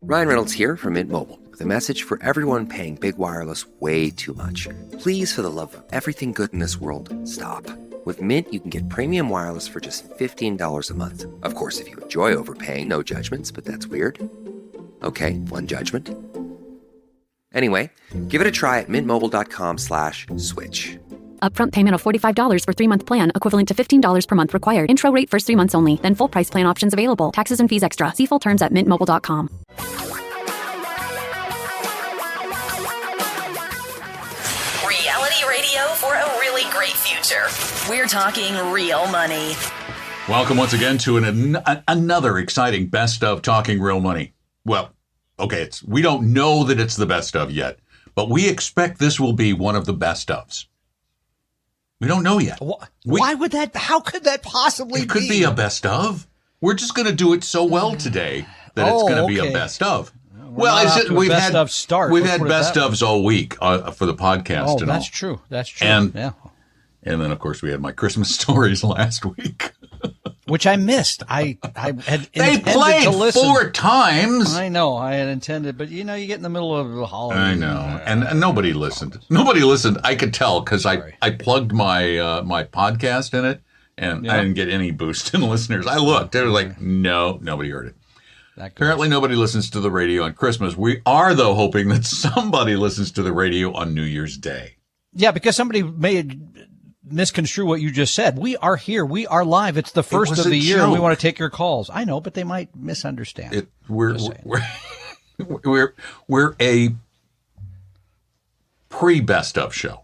Ryan Reynolds here from Mint Mobile with a message for everyone paying big wireless way too much. Please, for the love of everything good in this world, stop. With Mint, you can get premium wireless for just $15 a month. Of course, if you enjoy overpaying, no judgments, but that's weird. Okay, one judgment. Anyway, give it a try at mintmobile.com/switch. Upfront payment of $45 for 3-month plan, equivalent to $15 per month required. Intro rate first 3 months only, then full price plan options available. Taxes and fees extra. See full terms at mintmobile.com. Reality radio for a really great future. We're talking real money. Welcome once again to another exciting Best of Talking Real Money. Well, okay, we don't know that it's the best of yet, but we expect this will be one of the best ofs. We don't know yet. Why would that? How could that possibly be? It could be a best of. We're just going to do it so well today that it's going to be a best of. Well, we've had best ofs all week for the podcast. Oh, that's true. That's true. And then, of course, we had my Christmas stories last week. Which I missed. I had they played to listen 4 times. I know. I had intended, but you get in the middle of the holiday. I know, and nobody listened. Nobody listened. I could tell because I plugged my my podcast in it, and I didn't get any boost in listeners. I looked. They were like, no, nobody heard it. Apparently, nobody listens to the radio on Christmas. We are, though, hoping that somebody listens to the radio on New Year's Day. Yeah, because somebody may misconstrue what you just said. We are here. We are live. It's the first of the year, and we want to take your calls. I know, but they might misunderstand. We're a pre-best of show.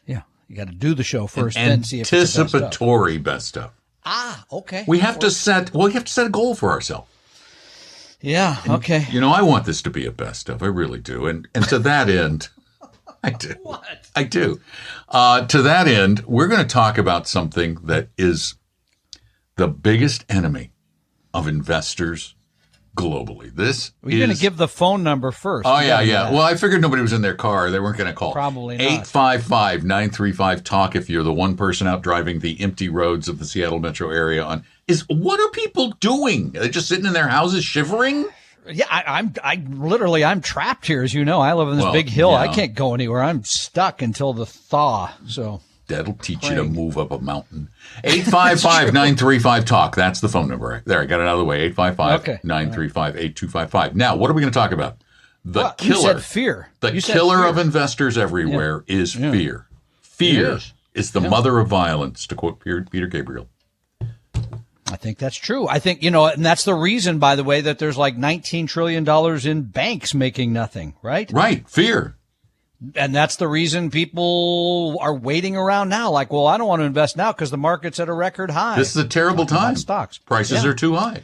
Yeah, you got to do the show first, then see if it's anticipatory best of. Ah, okay. We have to set a goal for ourselves. Yeah. Okay. I want this to be a best of. I really do, and to that end. I do. What? I do. To that end, we're going to talk about something that is the biggest enemy of investors globally. You're going to give the phone number first. Oh, yeah. Well, I figured nobody was in their car. They weren't going to call. Probably not. 855-935-TALK if you're the one person out driving the empty roads of the Seattle metro area what are people doing? Are they just sitting in their houses shivering? Yeah, I'm trapped here, as you know. I live in this big hill. Yeah. I can't go anywhere. I'm stuck until the thaw. So that'll teach you to move up a mountain. 855-935-TALK. That's the phone number. There, I got it out of the way. 855-935-8255. Now, what are we going to talk about? The killer. You said fear. The killer of investors everywhere is fear. Fear is the mother of violence, to quote Peter Gabriel. I think that's true. I think, and that's the reason, by the way, that there's like $19 trillion in banks making nothing, right? Right. Fear. And that's the reason people are waiting around now. Like, well, I don't want to invest now because the market's at a record high. This is a terrible time. Stocks. Prices are too high.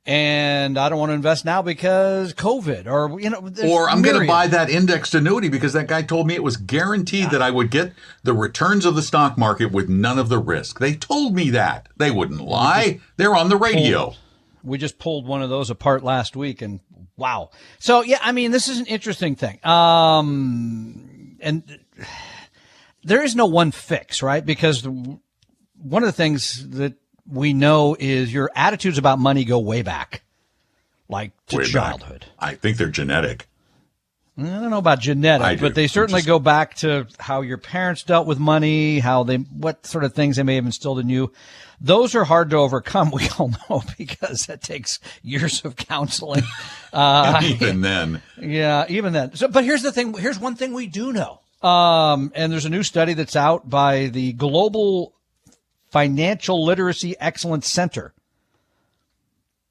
And I don't want to invest now because COVID or I'm going to buy that indexed annuity because that guy told me it was guaranteed that I would get the returns of the stock market with none of the risk. They told me that. They wouldn't lie. They're on the radio. We just pulled one of those apart last week and wow. So this is an interesting thing. And there is no one fix, right? Because one of the things that we know is your attitudes about money go way back, like to childhood. I think they're genetic. I don't know about genetic, but they certainly go back to how your parents dealt with money, what sort of things they may have instilled in you. Those are hard to overcome, we all know, because that takes years of counseling. Even then. Yeah, even then. So, but here's the thing. Here's one thing we do know. And there's a new study that's out by the Global Financial Literacy Excellence Center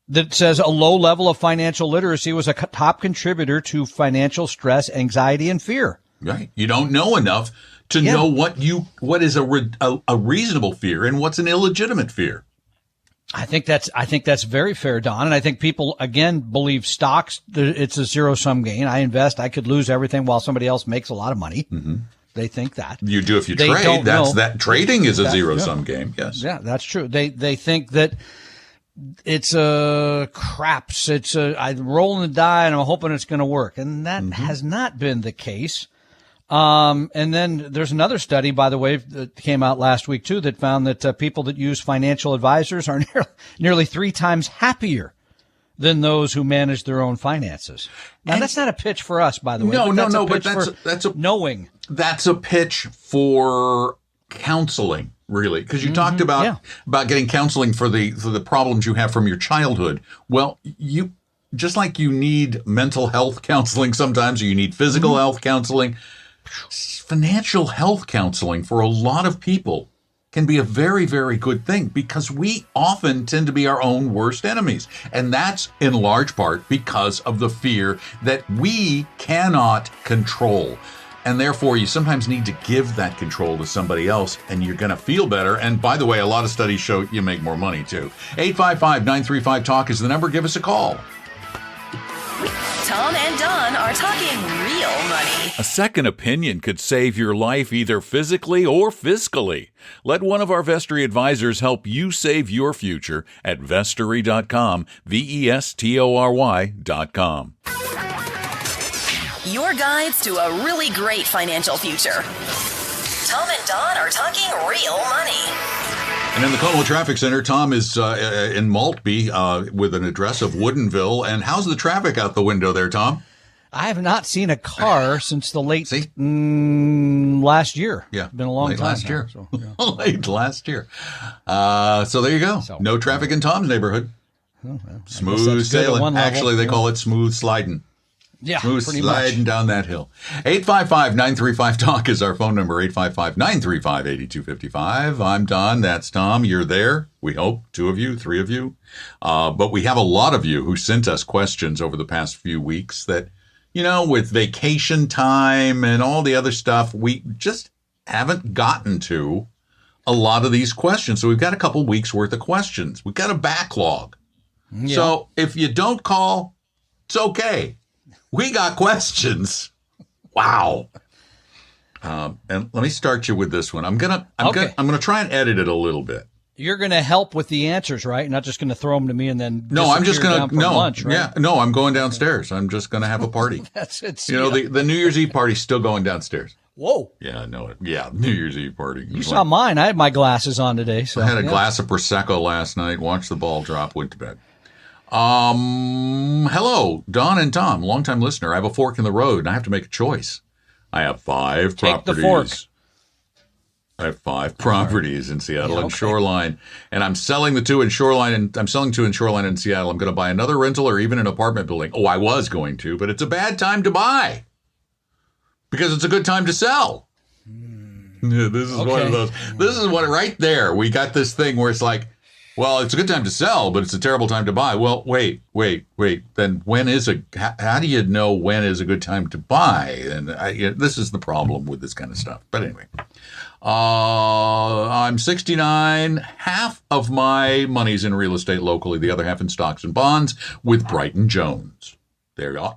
that says a low level of financial literacy was a top contributor to financial stress, anxiety, and fear. Right. You don't know enough to know what is a reasonable fear and what's an illegitimate fear. I think that's very fair, Don. And I think people, again, believe stocks, it's a zero-sum game. I invest, I could lose everything while somebody else makes a lot of money. Mm-hmm. They think that. You do if you trade. Trading is a zero-sum game. Yes. Yeah, that's true. They think that it's a craps. I'm rolling the die and I'm hoping it's going to work. And that has not been the case. And then there's another study, by the way, that came out last week too, that found that people that use financial advisors are nearly 3 times happier than those who manage their own finances. Now, that's not a pitch for us, by the way. No, but that's a knowing. That's a pitch for counseling, really, because you talked about getting counseling for the problems you have from your childhood. Well, you just like you need mental health counseling sometimes, or you need physical health counseling, financial health counseling for a lot of people can be a very, very good thing, because we often tend to be our own worst enemies. And that's in large part because of the fear that we cannot control. And therefore, you sometimes need to give that control to somebody else, and you're going to feel better. And by the way, a lot of studies show you make more money, too. 855-935-TALK is the number. Give us a call. Tom and Don are talking real money. A second opinion could save your life either physically or fiscally. Let one of our Vestory advisors help you save your future at Vestory.com, Vestory.com. Your guides to a really great financial future. Tom and Don are talking real money. And in the Como Traffic Center, Tom is in Maltby with an address of Woodinville. And how's the traffic out the window there, Tom? I have not seen a car since the late last year. Yeah. It's been a long late time last now, year. so, yeah. Late last year. So there you go. So, no traffic in Tom's neighborhood. Oh, well, Smooth sailing. Actually, they call it smooth sliding. Yeah, smooth pretty sliding much. down that hill. 855-935-TALK is our phone number, 855-935-8255. I'm Don. That's Tom. You're there. We hope 2 of you, 3 of you. But we have a lot of you who sent us questions over the past few weeks that, with vacation time and all the other stuff, we just haven't gotten to a lot of these questions. So we've got a couple weeks worth of questions. We've got a backlog. Yeah. So if you don't call, it's okay. We got questions. Wow. And let me start you with this one. I'm gonna try and edit it a little bit. You're gonna help with the answers, right? Not just gonna throw them to me and then I'm just gonna lunch, right? Yeah, no, I'm going downstairs. I'm just gonna have a party. That's it. The New Year's Eve party's still going downstairs. Whoa. Yeah, I know it. Yeah, New Year's Eve party. You saw mine. I had my glasses on today. So I had a glass of Prosecco last night. Watched the ball drop. Went to bed. Hello, Don and Tom, longtime listener. I have a fork in the road, and I have to make a choice. I have 5 properties. Take the fork. I have 5 properties in Seattle and Shoreline, and I'm selling the 2 in Shoreline, and I'm selling 2 in Shoreline and Seattle. I'm going to buy another rental or even an apartment building. Oh, I was going to, but it's a bad time to buy because it's a good time to sell. Yeah, this is one of those. This is what right there. We got this thing where it's like, well, it's a good time to sell, but it's a terrible time to buy. Well, wait. Then how do you know when is a good time to buy? And this is the problem with this kind of stuff. But anyway, I'm 69. Half of my money's in real estate locally, the other half in stocks and bonds with Brighton Jones. They are a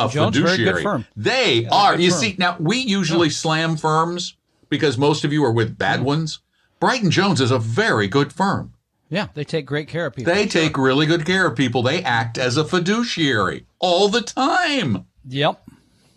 fiduciary. Very good firm. They are. You see, now we usually slam firms because most of you are with bad ones. Brighton Jones is a very good firm. Yeah, they take great care of people. They take really good care of people. They act as a fiduciary all the time. Yep.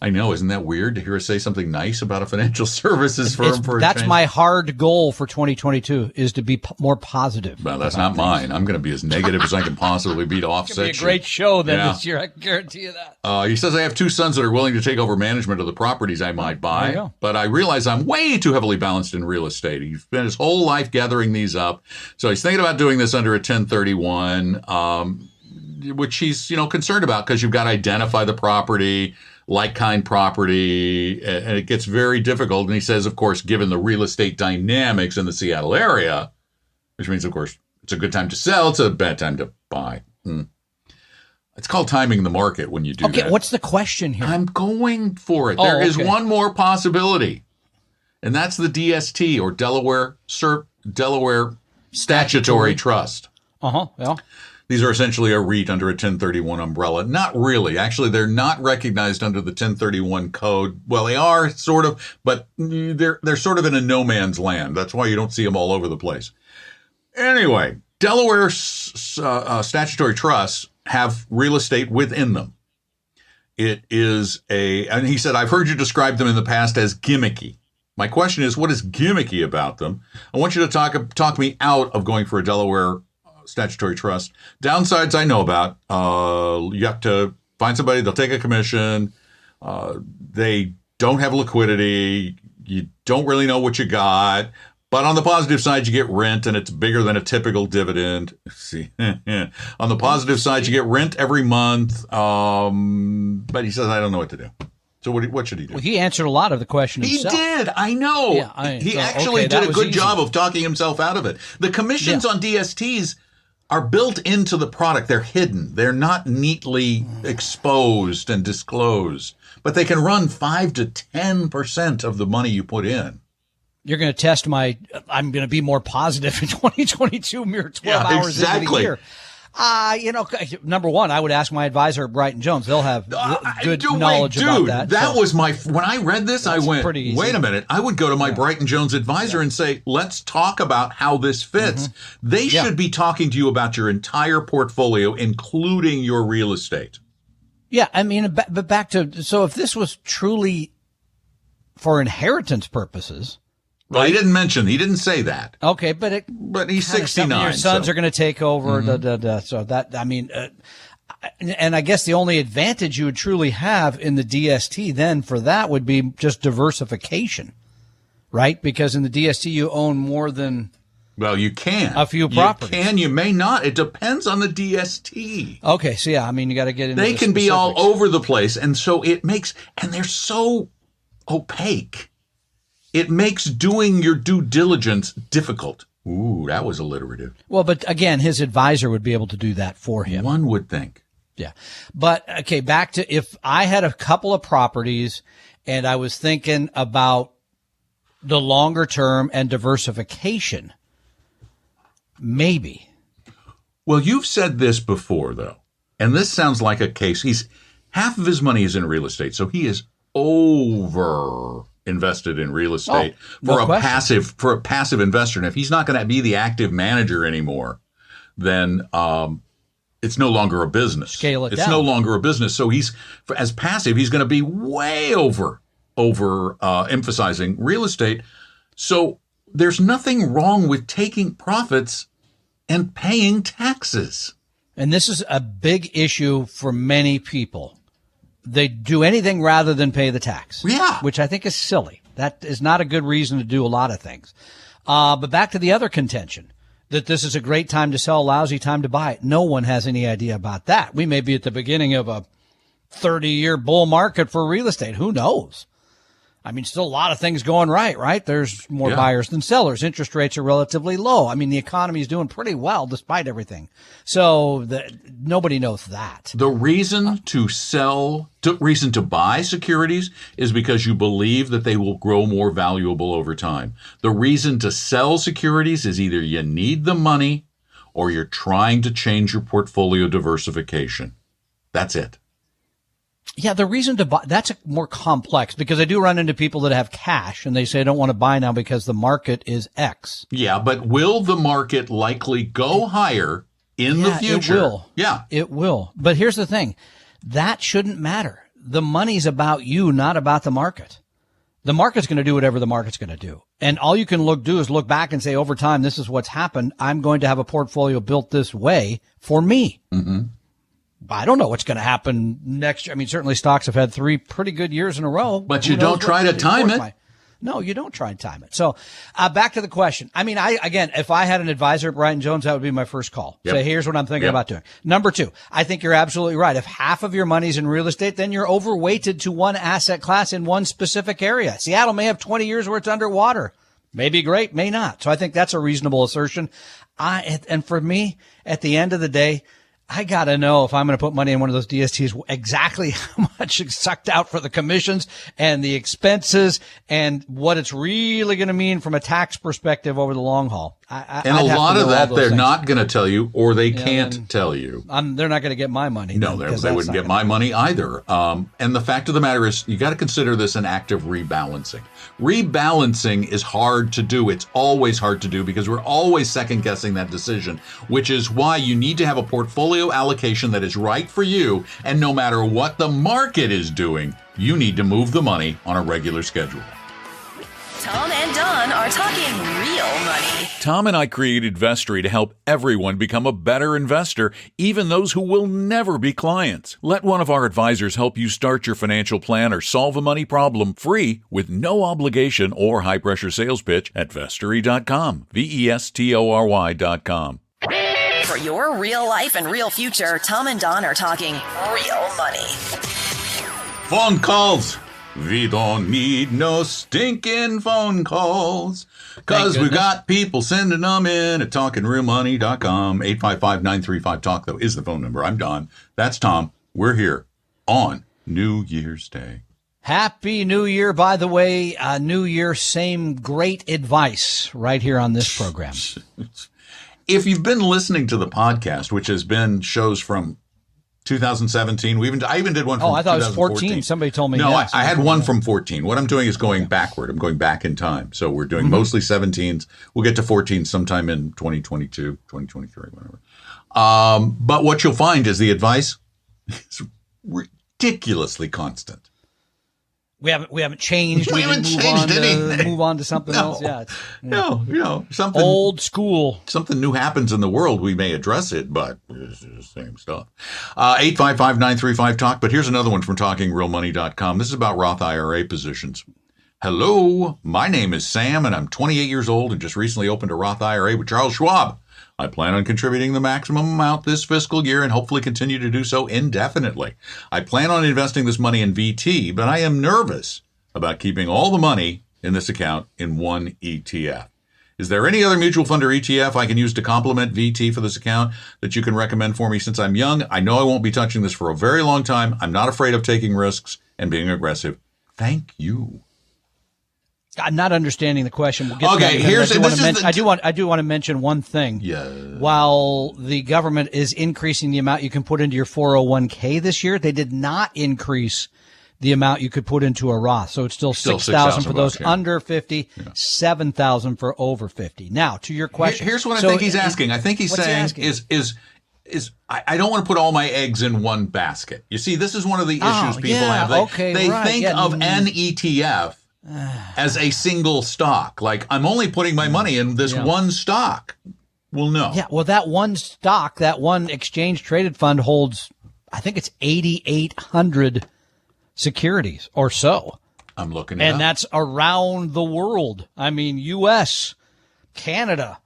I know. Isn't that weird to hear us say something nice about a financial services firm for a That's change? my hard goal for 2022 is to be more positive. Well, that's not mine. I'm going to be as negative as I can possibly be to offset you. It's going to be a great show this year. I can guarantee you that. He says, I have 2 sons that are willing to take over management of the properties I might buy, but I realize I'm way too heavily balanced in real estate. He's spent his whole life gathering these up. So he's thinking about doing this under a 1031, which he's, concerned about because you've got to identify the property, like-kind property, and it gets very difficult. And he says, of course, given the real estate dynamics in the Seattle area, which means, of course, it's a good time to sell, it's a bad time to buy. It's called timing the market when you do that. Okay, what's the question here? I'm going for it. There is one more possibility, and that's the DST, or Delaware Statutory Trust. Yeah. These are essentially a REIT under a 1031 umbrella. Not really. Actually, they're not recognized under the 1031 code. Well, they are sort of, but they're sort of in a no man's land. That's why you don't see them all over the place. Anyway, Delaware statutory trusts have real estate within them. It is and he said, I've heard you describe them in the past as gimmicky. My question is, what is gimmicky about them? I want you to talk me out of going for a Delaware statutory trust. Downsides I know about. You have to find somebody, they'll take a commission. They don't have liquidity. You don't really know what you got. But on the positive side, you get rent, and it's bigger than a typical dividend. See, on the positive side, you get rent every month. But he says, I don't know what to do. So what should he do? Well, he answered a lot of the question himself. He did. I know. Yeah, he actually did a good job of talking himself out of it. The commissions on DSTs are built into the product. They're hidden. They're not neatly exposed and disclosed. But they can run 5 to 10% of the money you put in. You're going to test I'm going to be more positive in 2022, mere 12 hours into the year. Number one, I would ask my advisor at Brighton Jones. They'll have good knowledge about that. That was when I read this, I went, wait a minute. I would go to my Brighton Jones advisor and say, let's talk about how this fits. Mm-hmm. They should be talking to you about your entire portfolio, including your real estate. Yeah. I mean, but back to, so if this was truly for inheritance purposes. Well, he didn't say that. Okay, but he's 69. Your sons are going to take over. Mm-hmm. So that, I mean, and I guess the only advantage you would truly have in the DST then for that would be just diversification, right? Because in the DST you own more than. Well, you can. A few properties. You can, you may not. It depends on the DST. Okay, so yeah, I mean, you got to get into They can be all specifics. over the place, and so and they're so opaque. It makes doing your due diligence difficult. Ooh, that was alliterative. Well, but again, his advisor would be able to do that for him. One would think. Yeah. But, okay, back to if I had a couple of properties and I was thinking about the longer term and diversification, maybe. Well, you've said this before, though, and this sounds like a case. Half of his money is in real estate, so he is over invested in real estate for a passive investor. And if he's not going to be the active manager anymore, then it's no longer a business. Scale it down. It's no longer a business. So as passive, he's going to be way over emphasizing real estate. So there's nothing wrong with taking profits and paying taxes. And this is a big issue for many people. They do anything rather than pay the tax. Yeah. Which I think is silly. That is not a good reason to do a lot of things. But back to the other contention, that this is a great time to sell, a lousy time to buy it. No one has any idea about that. We may be at the beginning of a 30-year bull market for real estate. Who knows? I mean, still a lot of things going right? There's more buyers than sellers. Interest rates are relatively low. I mean, the economy is doing pretty well despite everything. So nobody knows that. The reason reason to buy securities is because you believe that they will grow more valuable over time. The reason to sell securities is either you need the money or you're trying to change your portfolio diversification. That's it. Yeah, the reason to buy, that's more complex because I do run into people that have cash and they say I don't want to buy now because the market is X. Yeah, but will the market likely go higher in the future? It will. Yeah. It will. But here's the thing. That shouldn't matter. The money's about you, not about the market. The market's going to do whatever the market's going to do. And all you can do is look back and say, over time, this is what's happened. I'm going to have a portfolio built this way for me. Mm-hmm. I don't know what's going to happen next year. I mean, certainly stocks have had 3 pretty good years in a row. But you don't try to time it. No, you don't try and time it. So back to the question. I mean, if I had an advisor at Brighton Jones, that would be my first call. Yep. Say, here's what I'm thinking about doing. Number 2, I think you're absolutely right. If half of your money's in real estate, then you're overweighted to one asset class in one specific area. Seattle may have 20 years where it's underwater. May be great, may not. So I think that's a reasonable assertion. And for me, at the end of the day, I got to know if I'm going to put money in one of those DSTs, exactly how much is sucked out for the commissions and the expenses and what it's really going to mean from a tax perspective over the long haul. And a lot of that they're not going to tell you, or they can't tell you. They're not going to get my money. No, they wouldn't get my money either. And the fact of the matter is, you got to consider this an act of rebalancing. Rebalancing is hard to do. It's always hard to do because we're always second guessing that decision, which is why you need to have a portfolio allocation that is right for you. And no matter what the market is doing, you need to move the money on a regular schedule. Tom and Don are talking real money. Tom and I created Vestory to help everyone become a better investor, even those who will never be clients. Let one of our advisors help you start your financial plan or solve a money problem free with no obligation or high-pressure sales pitch at Vestory.com, Vestory.com. For your real life and real future, Tom and Don are talking real money. Phone calls. We don't need no stinking phone calls, because we got people sending them in at talkingrealmoney.com. 855-935-TALK, though, is the phone number. I'm Don. That's Tom. We're here on New Year's Day. Happy New Year, by the way. New Year, same great advice right here on this program. If you've been listening to the podcast, which has been shows from 2017, I even did one from 2014. I thought it was 14. Somebody told me. No, yes. I had one from 14. What I'm doing is going backward. I'm going back in time. So we're doing mostly 17s. We'll get to 14 sometime in 2022, 2023, whatever. But what you'll find is the advice is ridiculously constant. We haven't changed. We haven't changed anything. Move on to something else. Yeah. No, something old school. Something new happens in the world. We may address it, but it's the same stuff. 855-935-TALK. But here's another one from TalkingRealMoney.com. This is about Roth IRA positions. Hello, my name is Sam, and I'm 28 years old and just recently opened a Roth IRA with Charles Schwab. I plan on contributing the maximum amount this fiscal year and hopefully continue to do so indefinitely. I plan on investing this money in VT, but I am nervous about keeping all the money in this account in one ETF. Is there any other mutual fund or ETF I can use to complement VT for this account that you can recommend for me since I'm young? I know I won't be touching this for a very long time. I'm not afraid of taking risks and being aggressive. Thank you. I'm not understanding the question. We'll get to okay, that. I do want to mention one thing. Yeah. While the government is increasing the amount you can put into your 401k this year, they did not increase the amount you could put into a Roth. So it's still 6,000 for those under 50, 7,000 for over 50. Now, to your question. Here's what I think he's asking. I think he's saying I don't want to put all my eggs in one basket. You see, this is one of the issues people have. They think of an ETF as a single stock. Like, I'm only putting my money in this one stock. Well, no. Yeah, well, that one stock, that one exchange traded fund holds, I think it's 8,800 securities or so. I'm looking at it. And that's around the world. I mean, U.S., Canada.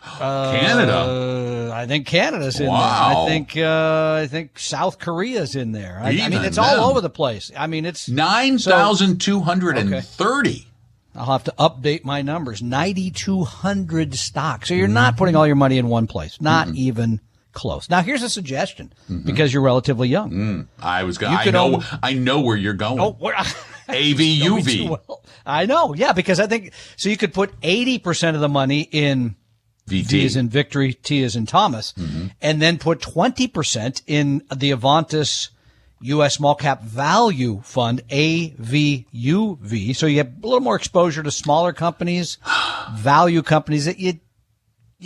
Canada? I think Canada's in there. I think South Korea's in there. I mean, it's all over the place. I mean, it's 9,230. I'll have to update my numbers. 9,200 stocks. So you're not putting all your money in one place. Not even close. Now, here's a suggestion because you're relatively young. I know where you're going. Oh, AVUV. I know. Yeah, because I think so. You could put 80% of the money in VT. V as in Victory, T as in Thomas, and then put 20% in the Avantis U.S. Small Cap Value Fund, AVUV. So you have a little more exposure to smaller companies, value companies that you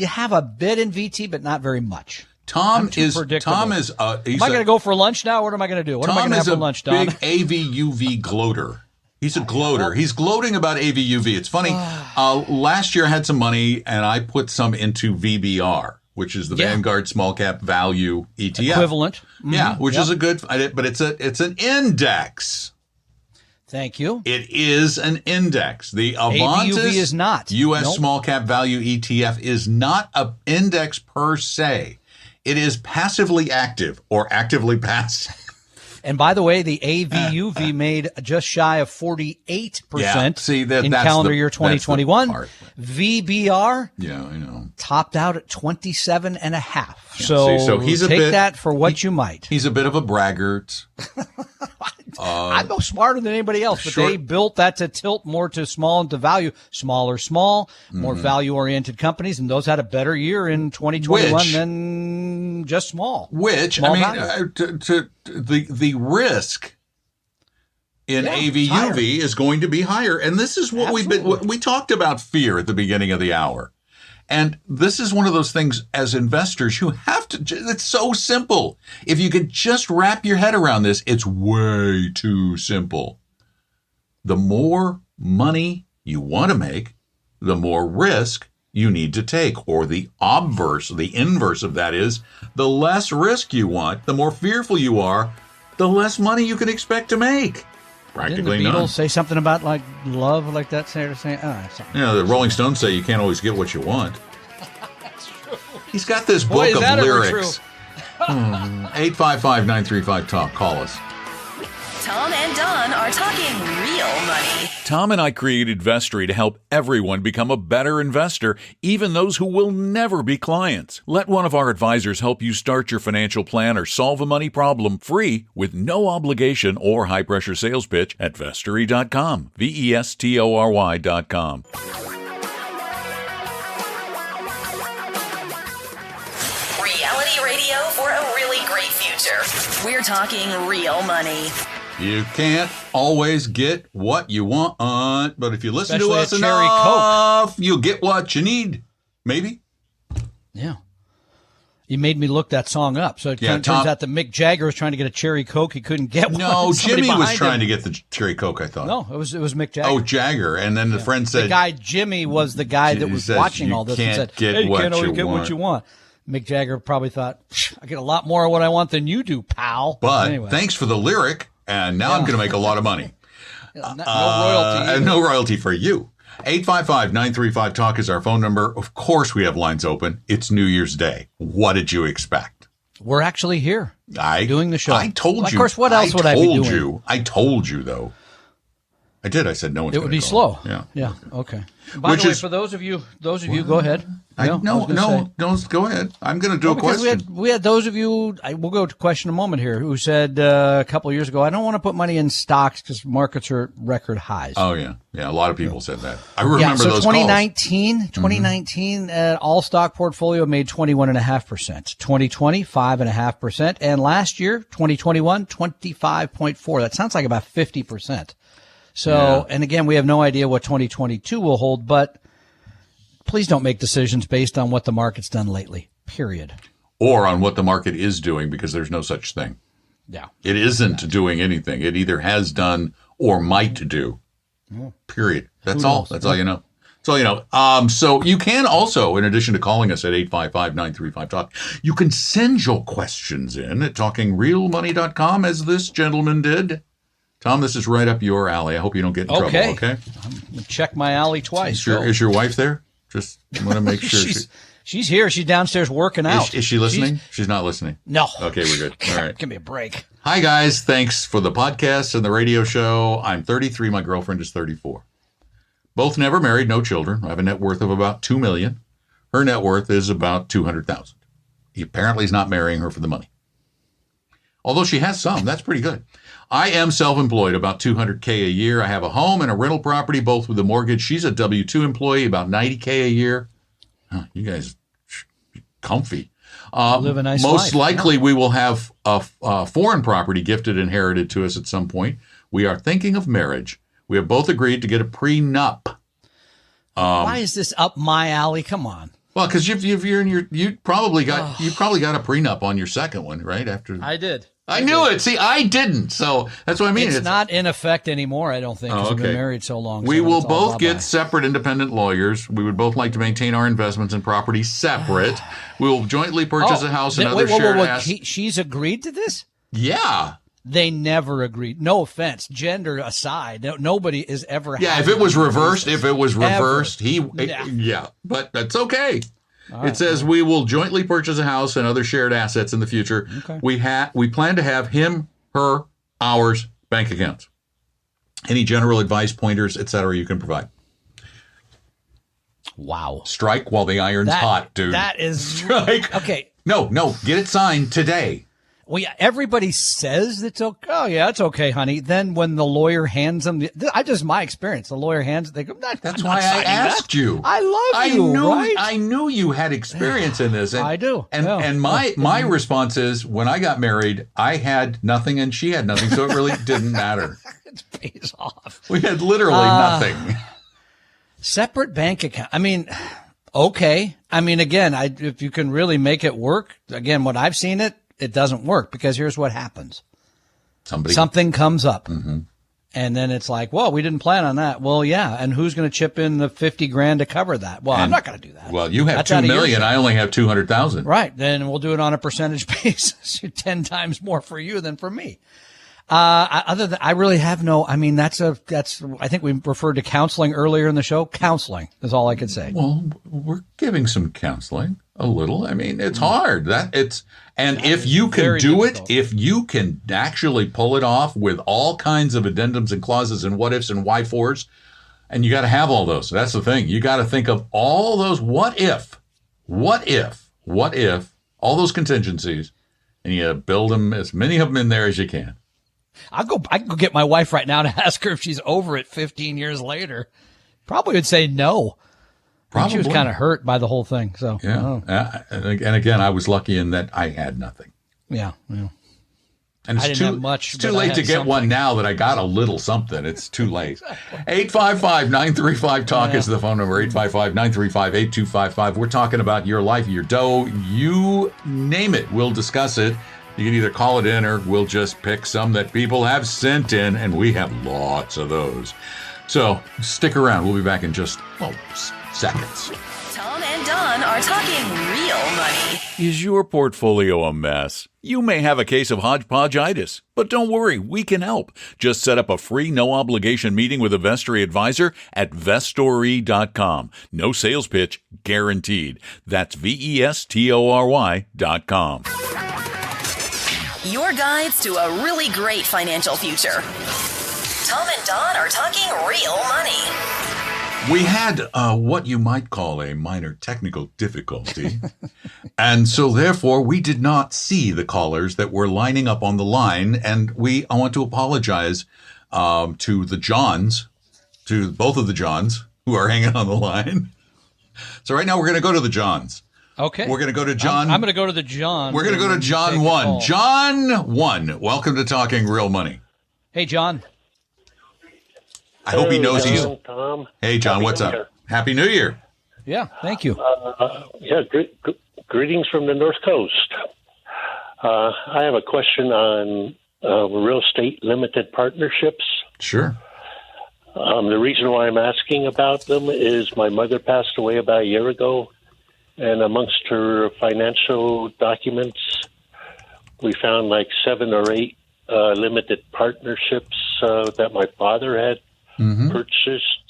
have a bit in VT, but not very much. Am I going to go for lunch now? What am I going to do? What am I going to have for lunch, Don? Big AVUV gloater. He's a gloater. He's gloating about AVUV. It's funny. Last year I had some money and I put some into VBR, which is the Vanguard Small Cap Value ETF. Equivalent. Yeah, which is a good, but it's an index. Thank you. It is an index. The Avantis AVUV is not. U.S. Small Cap Value ETF is not an index per se. It is passively active or actively passive. And by the way, the AVUV made just shy of 48% in calendar year 2021. VBR topped out at 27.5%. So he's take that for what you might. He's a bit of a braggart. I'm no smarter than anybody else, but they built that to tilt more to small and to value. Smaller, more value-oriented companies, and those had a better year in 2021 than just small. The risk in AVUV is going to be higher, and this is what we talked about fear at the beginning of the hour. And this is one of those things as investors, you have to, it's so simple. If you could just wrap your head around this, it's way too simple. The more money you want to make, the more risk you need to take. Or the obverse, the inverse of that is, the less risk you want, the more fearful you are, the less money you can expect to make. Practically Didn't the Beatles none. say something about like love like that? Something. Yeah, the Rolling Stones say you can't always get what you want. That's true. He's got this Boy, book is of that ever lyrics. 855-935-TALK. Call us. Tom and Don are talking real money. Tom and I created Vestory to help everyone become a better investor, even those who will never be clients. Let one of our advisors help you start your financial plan or solve a money problem free with no obligation or high-pressure sales pitch at Vestory.com. Vestory.com. Reality radio for a really great future. We're talking real money. You can't always get what you want, but if you listen Especially to us a cherry enough, you'll get what you need. Maybe. Yeah. You made me look that song up. So it Yeah, kind of turns out that Mick Jagger was trying to get a cherry Coke. He couldn't get one. No, Somebody Jimmy was behind trying him. to get the cherry Coke, I thought. No, it was Mick Jagger. Oh, Jagger. And then the friend said, the guy Jimmy was the guy that He was says, watching "You all this and can't said, get "Hey, you what can't always you get want." what you want." Mick Jagger probably thought, "I get a lot more of what I want than you do, pal." but anyway, thanks for the lyric, and now I'm going to make a lot of money. no royalty. And no royalty for you. 855-935-TALK is our phone number. Of course, we have lines open. It's New Year's Day. What did you expect? We're actually here doing the show. I told Well, you. Of course, what else would I be doing? I told you, though. I did. I said no one's It going would to be call. slow. Yeah. Okay. By Which the way, is- for those of you, go ahead. Don't go ahead. I'm going to do a Because question. we had those of you. We'll go to question in a moment here. Who said a couple of years ago, "I don't want to put money in stocks because markets are at record highs." Oh, yeah. Yeah, a lot of people said that. I remember Yeah, so those 2019, all stock portfolio made 21.5%. 2020, 5.5%, and last year, 2021, 25.4%. That sounds like about 50%. So, and again, we have no idea what 2022 will hold, but please don't make decisions based on what the market's done lately. Period. Or on what the market is doing, because there's no such thing. Yeah. It isn't doing anything. It either has done or might do. Period. That's all. That's all you know. That's all you know. So you can also, in addition to calling us at 855-935-TALK, you can send your questions in at talkingrealmoney.com, as this gentleman did. Tom, this is right up your alley. I hope you don't get in trouble, okay? I'm gonna check my alley twice. Is your wife there? Just want to make sure. She's here. She's downstairs working out. Is she listening? She's not listening. No. Okay, we're good. All right. Give me a break. Hi, guys. Thanks for the podcast and the radio show. I'm 33. My girlfriend is 34. Both never married, no children. I have a net worth of about $2 million. Her net worth is about $200,000. He apparently is not marrying her for the money. Although she has some. That's pretty good. I am self-employed, about $200K a year. I have a home and a rental property, both with a mortgage. She's a W-2 employee, about $90K a year. You guys, comfy. Live a nice Most life. likely we will have a foreign property gifted, inherited to us at some point. We are thinking of marriage. We have both agreed to get a prenup. Why is this up my alley? Come on. Well, because you probably got a prenup on your second one, right? After I did. I knew it. See, I didn't. So that's what I mean. It's not in effect anymore, I don't think, because we've been married so long. We so will it's all both bye-bye. get separate independent lawyers. We would both like to maintain our investments and property separate. We will jointly purchase a house and other shared assets. She's agreed to this? Yeah. They never agreed. No offense, gender aside, nobody is ever. Yeah, if it was reversed, yeah, but that's okay. It says we will jointly purchase a house and other shared assets in the future. Okay. We plan to have him, her, ours bank accounts. Any general advice, pointers, etc. you can provide. Wow. Strike while the iron's hot, dude. That is strike. Okay. No, get it signed today. Well, yeah, everybody says it's okay. Oh, yeah, it's okay, honey. Then when the lawyer hands them, my experience. The lawyer hands, they go, That's why I asked you. I love you, right? I knew you had experience in this. And, I do. And my response is, when I got married, I had nothing and she had nothing, so it really didn't matter. It pays off. We had literally nothing. Separate bank account. I mean, okay. I mean, again, if you can really make it work, again, what I've seen it doesn't work, because here's what happens. Something comes up. Mm-hmm. And then it's like, well, we didn't plan on that. Well, yeah. And who's going to chip in the 50 grand to cover that? Well, I'm not going to do that. Well, you have That's 2 out of your million. share. I only have 200,000. Right. Then we'll do it on a percentage basis. 10 times more for you than for me. Other than, I really have no, I mean, I think we referred to counseling earlier in the show. Counseling is all I could say. Well, we're giving some counseling a little. I mean, it's hard. If you can do it, if you can actually pull it off with all kinds of addendums and clauses and what ifs and why fors, and you got to have all those. That's the thing. You got to think of all those what if, all those contingencies, and you build them, as many of them in there as you can. I can go get my wife right now to ask her if she's over it 15 years later. Probably would say no. Probably. She was kind of hurt by the whole thing. So yeah. And again, I was lucky in that I had nothing. Yeah. And it's I didn't have much. It's too late to get one now that I got a little something. It's too late. 855-935-TALK is the phone number. 855-935-8255. We're talking about your life, your dough. You name it. We'll discuss it. You can either call it in or we'll just pick some that people have sent in, and we have lots of those. So stick around. We'll be back in just seconds. Tom and Don are talking real money. Is your portfolio a mess? You may have a case of hodgepodgeitis, but don't worry, we can help. Just set up a free, no-obligation meeting with a Vestory advisor at Vestory.com. No sales pitch, guaranteed. That's Vestory.com. Your guides to a really great financial future. Tom and Don are talking real money. We had what you might call a minor technical difficulty. And so therefore, we did not see the callers that were lining up on the line. And I want to apologize to the Johns, to both of the Johns who are hanging on the line. So right now we're going to go to the Johns. Okay. We're going to go to John. I'm going to go to the John. We're going to go to John 1. John 1. Welcome to Talking Real Money. Hey, John. I hope he knows he's... Tom. Hey, John, what's up? Happy New Year. Yeah, thank you. Greetings from the North Coast. I have a question on real estate limited partnerships. Sure. The reason why I'm asking about them is my mother passed away about a year ago, and amongst her financial documents, we found like 7 or 8 limited partnerships that my father had purchased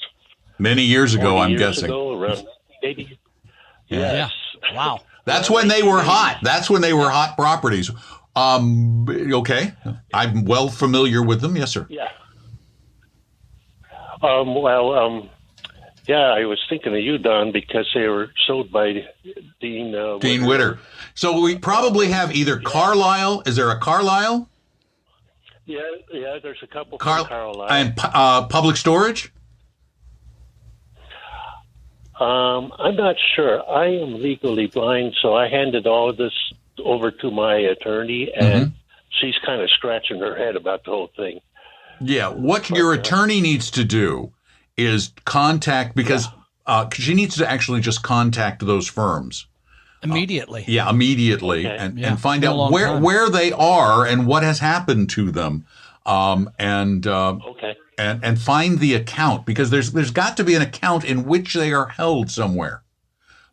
many years ago, I'm guessing. Around 80. Yeah. Wow. That's when they were hot. That's when they were hot properties. Okay. I'm well familiar with them. Yes, sir. Yeah. Yeah, I was thinking of you, Don, because they were sold by Dean Witter. So we probably have either Carlisle. Is there a Carlisle? Yeah, there's a couple from Carlisle. And Public Storage? I'm not sure. I am legally blind, so I handed all of this over to my attorney, and she's kind of scratching her head about the whole thing. Yeah, what your attorney needs to do is contact, because she needs to actually just contact those firms. Immediately. Immediately. Okay. And find out where they are and what has happened to them. And find the account, because there's got to be an account in which they are held somewhere.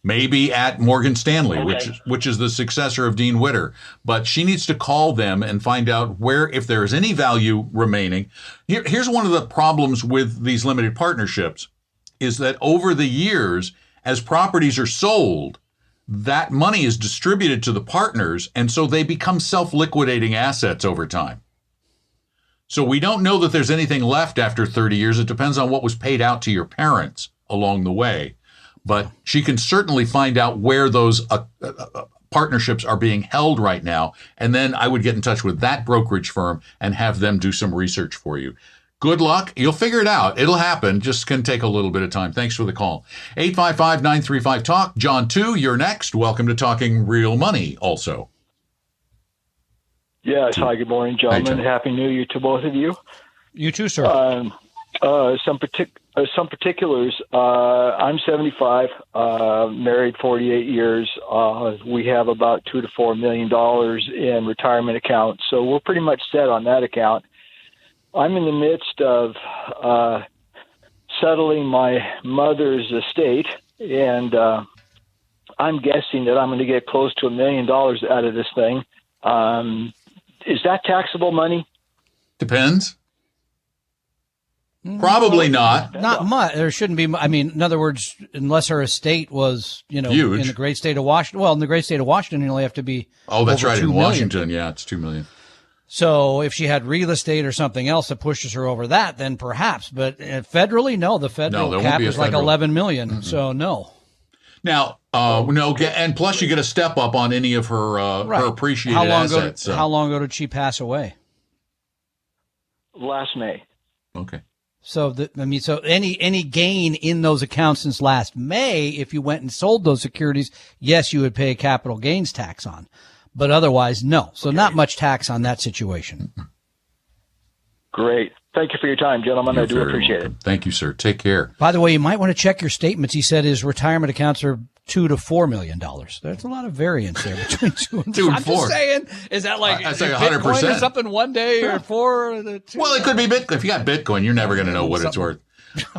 Maybe at Morgan Stanley, which is the successor of Dean Witter. But she needs to call them and find out if there is any value remaining. Here's one of the problems with these limited partnerships, is that over the years, as properties are sold, that money is distributed to the partners, and so they become self-liquidating assets over time. So we don't know that there's anything left after 30 years. It depends on what was paid out to your parents along the way. But she can certainly find out where those partnerships are being held right now. And then I would get in touch with that brokerage firm and have them do some research for you. Good luck. You'll figure it out. It'll happen. Just can take a little bit of time. Thanks for the call. 855-935-TALK. John 2, you're next. Welcome to Talking Real Money also. Yes. Hi, good morning, gentlemen. Hi, Happy New Year to both of you. You too, sir. Some particulars. I'm 75, married 48 years. We have about $2 to $4 million in retirement accounts, so we're pretty much set on that account. I'm in the midst of settling my mother's estate, and I'm guessing that I'm going to get close to $1 million out of this thing. Is that taxable money? Depends. Probably not. Not much. There shouldn't be. I mean, in other words, unless her estate was, huge. In the great state of Washington. Well, in the great state of Washington, you only have to be. Oh, that's over right. $2 In million. Washington, yeah, it's $2 million. So if she had real estate or something else that pushes her over that, then perhaps. But federally, no. The federal cap is like $11 million. Mm-hmm. So no. Now, no, and plus you get a step up on any of her her appreciated assets. How long ago did she pass away? Last May. Okay. So so any gain in those accounts since last May, if you went and sold those securities, yes, you would pay capital gains tax on, but otherwise, no. So not much tax on that situation. Great. Thank you for your time, gentlemen. I do appreciate it. Thank you, sir. Take care. By the way, you might want to check your statements. He said his retirement accounts are $2 to $4 million. There's a lot of variance there between 2 and 4. I'm just saying, is that like that's like 100% 100% or something one day or 4? Or well, it could be Bitcoin. If you got Bitcoin, you're never going to know what it's worth.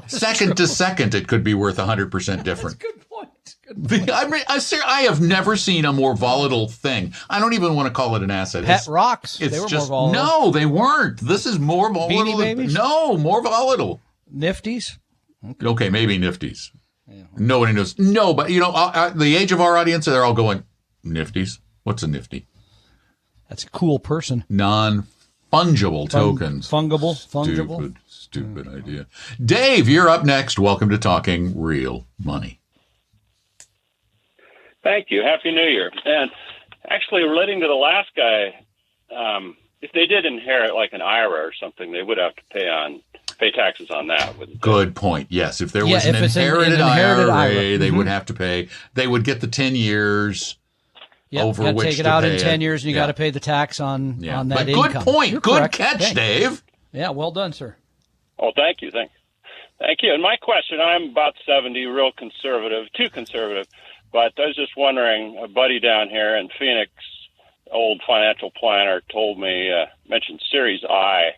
Second to second, it could be worth 100% different. That's a good point. I have never seen a more volatile thing. I don't even want to call it an asset. Pet rocks. They were just, more volatile. No, they weren't. This is more volatile. Beanie Babies? No, more volatile. Nifties? Okay, maybe Nifties. Yeah. Nobody knows. No, but the age of our audience, they're all going, Nifties? What's a Nifty? That's a cool person. Non-fungible tokens. Fungible. Stupid idea. Dave, you're up next. Welcome to Talking Real Money. Thank you. Happy New Year. And actually, relating to the last guy, if they did inherit like an IRA or something, they would have to pay taxes on that. Good point. Yes, if there was an inherited IRA, they would have to pay. They would get the 10 years over which to take it out in pay 10 years, and you got to pay the tax on that but income. Good point. You're good correct. catch, Thanks. Dave. Yeah, well done, sir. Oh, thank you. Thank you. And my question, I'm about 70, real conservative, too conservative. But I was just wondering, a buddy down here in Phoenix, old financial planner, told me, mentioned Series I,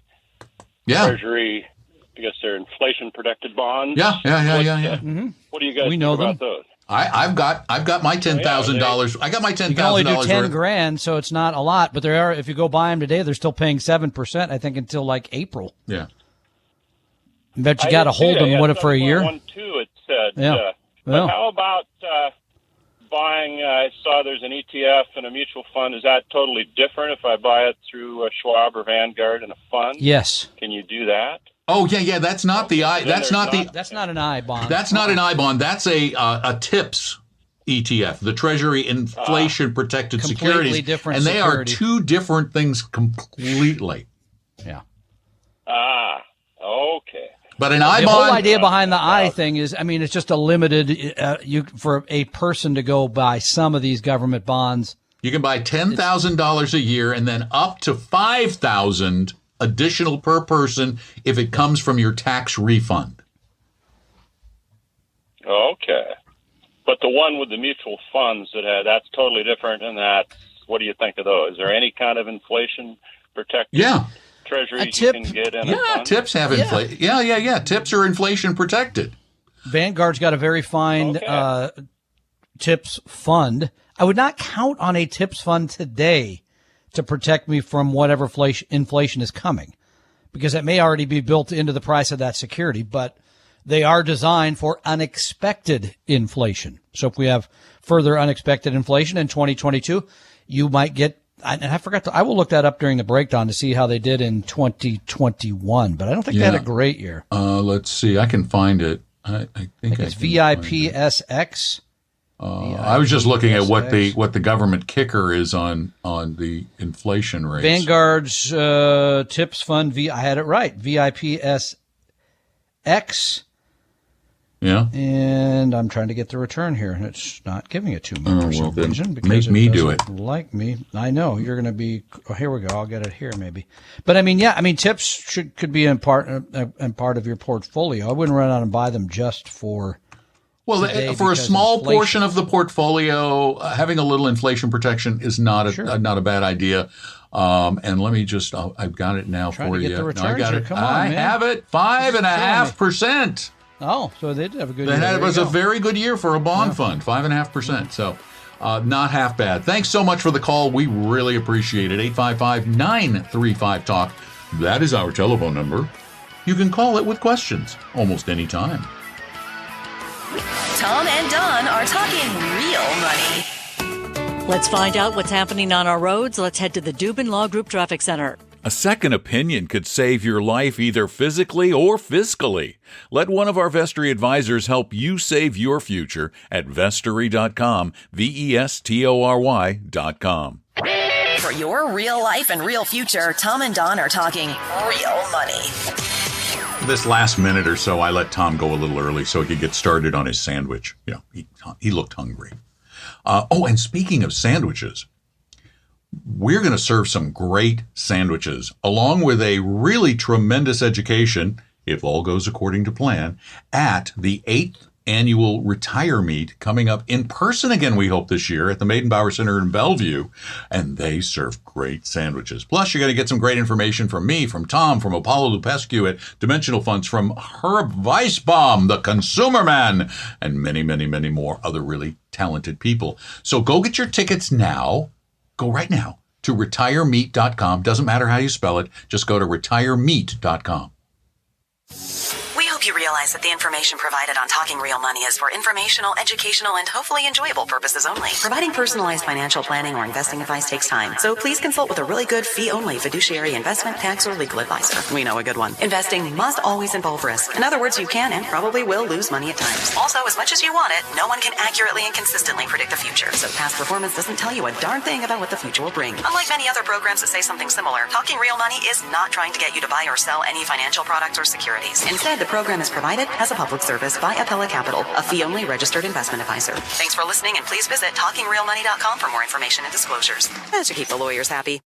Treasury, I guess they're inflation-protected bonds. Yeah. Mm-hmm. What do you guys think about those? I've got my $10,000. I got my $10,000. You can only do $10,000, so it's not a lot. But there are, if you go buy them today, they're still paying 7%. I think until like April. Yeah. But you got to hold them. What for a year? 1.12 it said. Yeah. But how about buying? I saw there's an ETF and a mutual fund. Is that totally different if I buy it through Schwab or Vanguard in a fund? Yes. Can you do that? Oh yeah. That's not the I. That's not an I bond. That's not an I bond. That's a TIPS ETF, the Treasury Inflation Protected Securities, different and they security. are two different things completely. Yeah. Okay. But an I the bond. whole idea behind the I thing is, I mean, it's just a limited. For a person to go buy some of these government bonds. You can buy $10,000 a year, and then up to $5,000 additional per person if it comes from your tax refund. Okay. But the one with the mutual funds that's totally different. And what do you think of those? Is there any kind of inflation protected? Yeah. Treasuries you can get in a fund? TIPS have inflation. Yeah. TIPS are inflation protected. Vanguard's got a very fine TIPS fund. I would not count on a TIPS fund today to protect me from whatever inflation is coming, because it may already be built into the price of that security, but they are designed for unexpected inflation. So if we have further unexpected inflation in 2022, you might get, and I will look that up during the breakdown to see how they did in 2021, but I don't think they had a great year. Let's see. I can find it. I think it's VIPSX. I was just looking at what the government kicker is on the inflation rates. Vanguard's TIPS fund, I had it right, VIPSX. Yeah. And I'm trying to get the return here, and it's not giving it to me for some reason. Because make me do it. Like me. I know. You're going to be – here we go. I'll get it here maybe. But, I mean, TIPS could be in part of your portfolio. I wouldn't run out and buy them just for – Well, for a small portion of the portfolio, having a little inflation protection is not a bad idea. And let me just, I've got it now Trying for to you. get the No, returns I got here. it. Come on, I man. have it. 5.5%. Oh, so they did have a good year. It There was you a go. very good year for a bond fund, 5.5%. So not half bad. Thanks so much for the call. We really appreciate it. 855-935-TALK. That is our telephone number. You can call it with questions almost any time. Tom and Don are talking real money. Let's find out what's happening on our roads. Let's head to the Dubin Law Group Traffic Center. A second opinion could save your life either physically or fiscally. Let one of our Vestory advisors help you save your future at vestory.com, vestory.com. For your real life and real future, Tom and Don are talking real money. This last minute or so, I let Tom go a little early so he could get started on his sandwich. He looked hungry. And speaking of sandwiches, we're going to serve some great sandwiches along with a really tremendous education, if all goes according to plan, at the 8th annual Retire Meet coming up in person again, we hope, this year at the Maidenbauer Center in Bellevue. And they serve great sandwiches. Plus, you're going to get some great information from me, from Tom, from Apollo Lupescu at Dimensional Funds, from Herb Weisbaum, the Consumer Man, and many, many, many more other really talented people. So go get your tickets now. Go right now to retiremeet.com. Doesn't matter how you spell it. Just go to retiremeet.com. We hope you realize that the information provided on Talking Real Money is for informational, educational, and hopefully enjoyable purposes only. Providing personalized financial planning or investing advice takes time, so please consult with a really good fee-only fiduciary investment, tax, or legal advisor. We know a good one. Investing must always involve risk. In other words, you can and probably will lose money at times. Also, as much as you want it, no one can accurately and consistently predict the future, so past performance doesn't tell you a darn thing about what the future will bring. Unlike many other programs that say something similar, Talking Real Money is not trying to get you to buy or sell any financial products or securities. Instead, the program is provided as a public service by Appella Capital, a fee-only registered investment advisor. Thanks for listening, and please visit TalkingRealMoney.com for more information and disclosures. That should keep the lawyers happy.